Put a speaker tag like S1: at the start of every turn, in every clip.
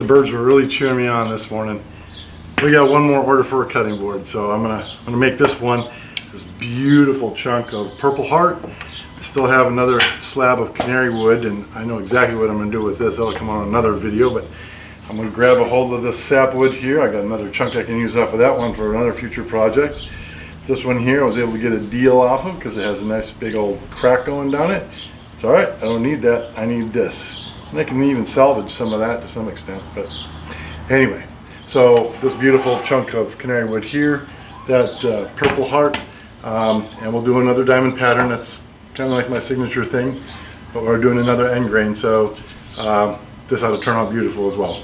S1: The birds were really cheering me on this morning. We got one more order for a cutting board, so I'm gonna make this one, this beautiful chunk of Purpleheart. I still have another slab of Canary wood, and I know exactly what I'm gonna do with this. That'll come on another video, but I'm gonna grab a hold of this sapwood here. I got another chunk I can use off of that one for another future project. This one here, I was able to get a deal off of because it has a nice big old crack going down it. It's all right, I don't need that, I need this. And I can even salvage some of that to some extent, but anyway. So this beautiful chunk of Canary wood here, that Purpleheart, and we'll do another diamond pattern. That's kind of like my signature thing, but we're doing another end grain, so this ought to turn out beautiful as well.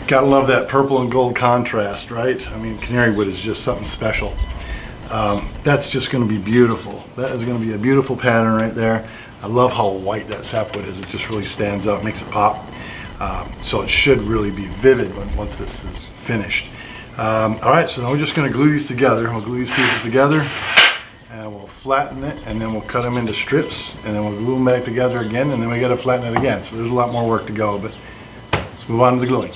S1: Gotta love that purple and gold contrast, right? I mean, canary wood is just something special. That's just gonna be beautiful. That is gonna be a beautiful pattern right there. I love how white that sapwood is. It just really stands out, makes it pop. So it should really be vivid once this is finished. All right, so now we're just gonna glue these together. We'll glue these pieces together and we'll flatten it, and then we'll cut them into strips, and then we'll glue them back together again, and then we gotta flatten it again. So there's a lot more work to go, but let's move on to the gluing.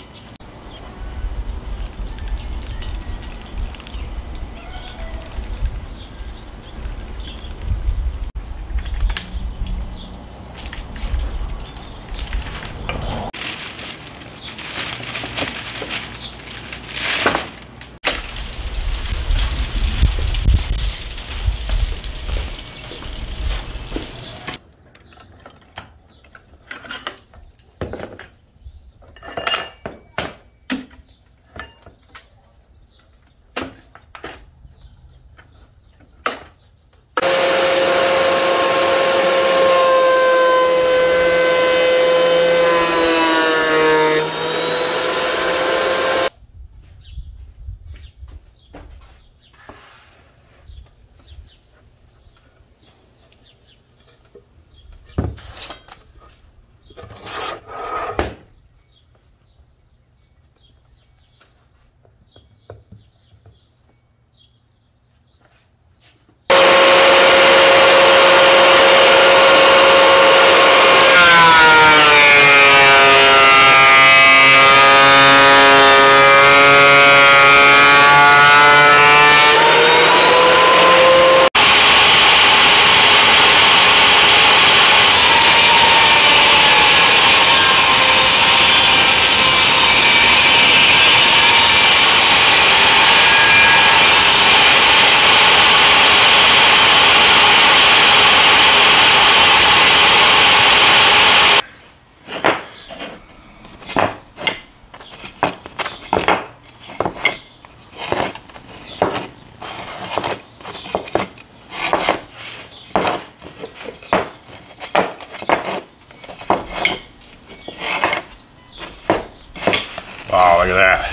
S1: Wow, look at that.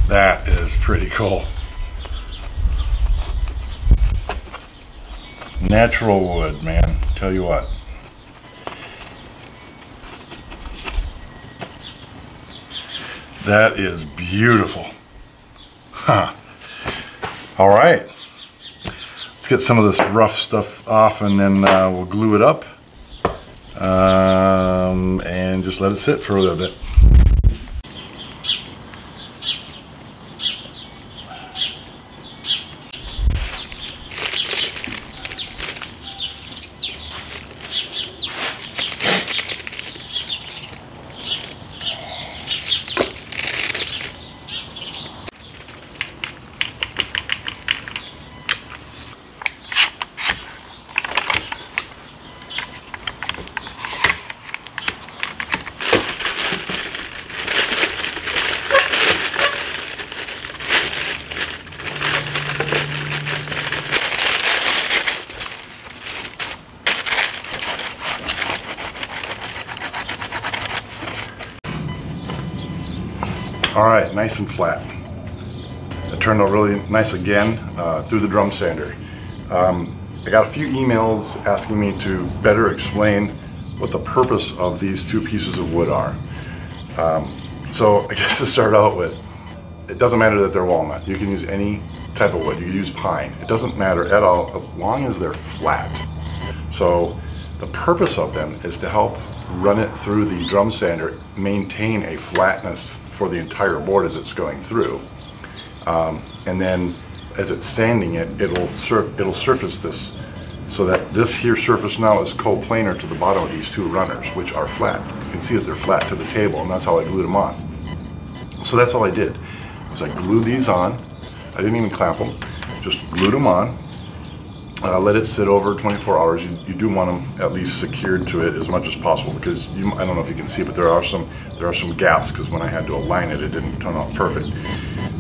S1: That is pretty cool. Natural wood, man. Tell you what. That is beautiful. Huh. All right. Let's get some of this rough stuff off, and then we'll glue it up and just let it sit for a little bit. All right, nice and flat. It turned out really nice again through the drum sander. I got a few emails asking me to better explain what the purpose of these two pieces of wood are. So I guess to start out with, it doesn't matter that they're walnut. You can use any type of wood. You can use pine. It doesn't matter at all as long as they're flat. So the purpose of them is to help run it through the drum sander, maintain a flatness for the entire board as it's going through, and then as it's sanding it, it'll surface this so that this here surface now is coplanar to the bottom of these two runners, which are flat. You can see that they're flat to the table, and that's how I glued them on. So that's all I did, was I glued these on. I didn't even clamp them, just glued them on. Let it sit over 24 hours. You do want them at least secured to it as much as possible, because I don't know if you can see, but there are some gaps, because when I had to align it, it didn't turn out perfect.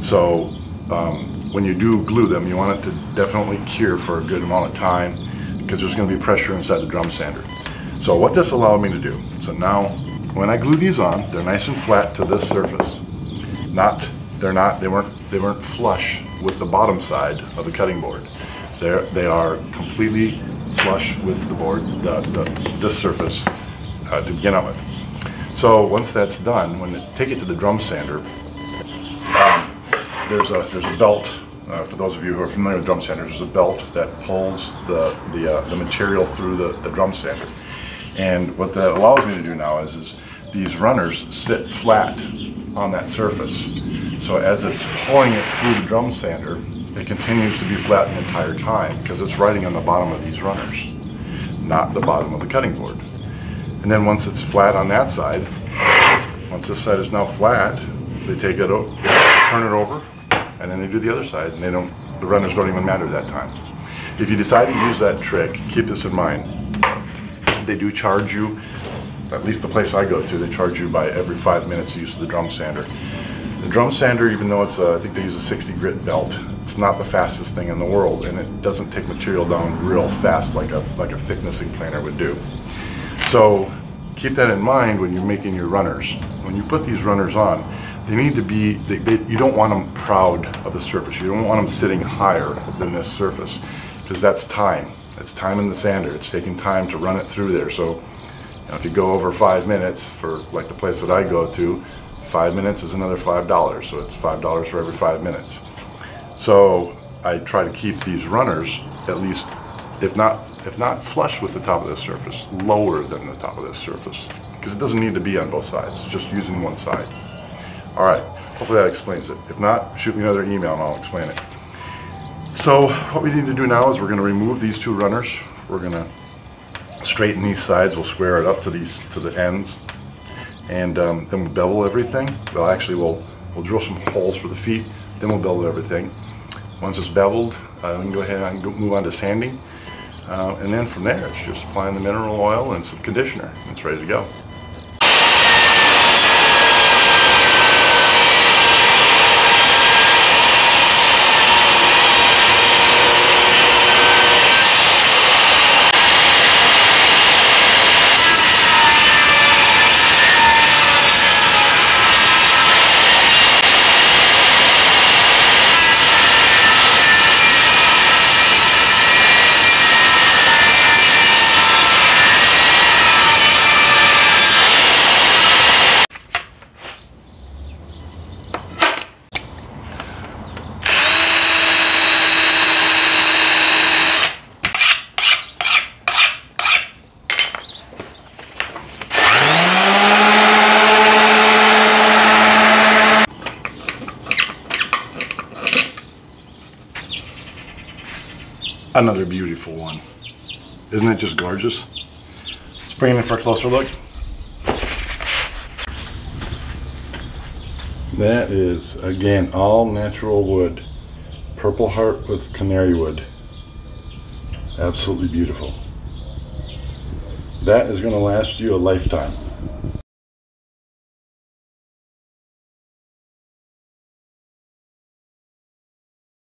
S1: So when you do glue them, you want it to definitely cure for a good amount of time, because there's going to be pressure inside the drum sander. So what this allowed me to do, so now when I glue these on, they're nice and flat to this surface. They weren't flush with the bottom side of the cutting board. They are completely flush with the board, this surface to begin with. So once that's done, when you take it to the drum sander, there's a belt. For those of you who are familiar with drum sanders, there's a belt that pulls the material through the drum sander. And what that allows me to do now is these runners sit flat on that surface. So as it's pulling it through the drum sander, it continues to be flat the entire time, because it's riding on the bottom of these runners, not the bottom of the cutting board. And then once it's flat on that side, once this side is now flat, they take it, turn it over, and then they do the other side, and the runners don't even matter that time. If you decide to use that trick, keep this in mind. They do charge you, at least the place I go to, they charge you by every 5 minutes use of the drum sander. The drum sander, even though it's I think they use a 60 grit belt, it's not the fastest thing in the world, and it doesn't take material down real fast like a thicknessing planer would do. So keep that in mind when you're making your runners. When you put these runners on, they need to be, you don't want them proud of the surface. You don't want them sitting higher than this surface, because that's time. It's time in the sander. It's taking time to run it through there. So if you go over 5 minutes, for like the place that I go to, 5 minutes is another $5, so it's $5 for every 5 minutes. So I try to keep these runners at least, if not flush with the top of this surface, lower than the top of this surface, because it doesn't need to be on both sides, just using one side. All right, hopefully that explains it. If not, shoot me another email and I'll explain it. So what we need to do now is we're going to remove these two runners. We're going to straighten these sides. We'll square it up to the ends. And then we'll bevel everything. Well, actually, we'll drill some holes for the feet. Then we'll bevel everything. Once it's beveled, we can go ahead and move on to sanding. And then from there, it's just applying the mineral oil and some conditioner. And it's ready to go. Another beautiful one. Isn't it just gorgeous? Let's bring it in for a closer look. That is, again, all natural wood. Purpleheart with canary wood. Absolutely beautiful. That is going to last you a lifetime.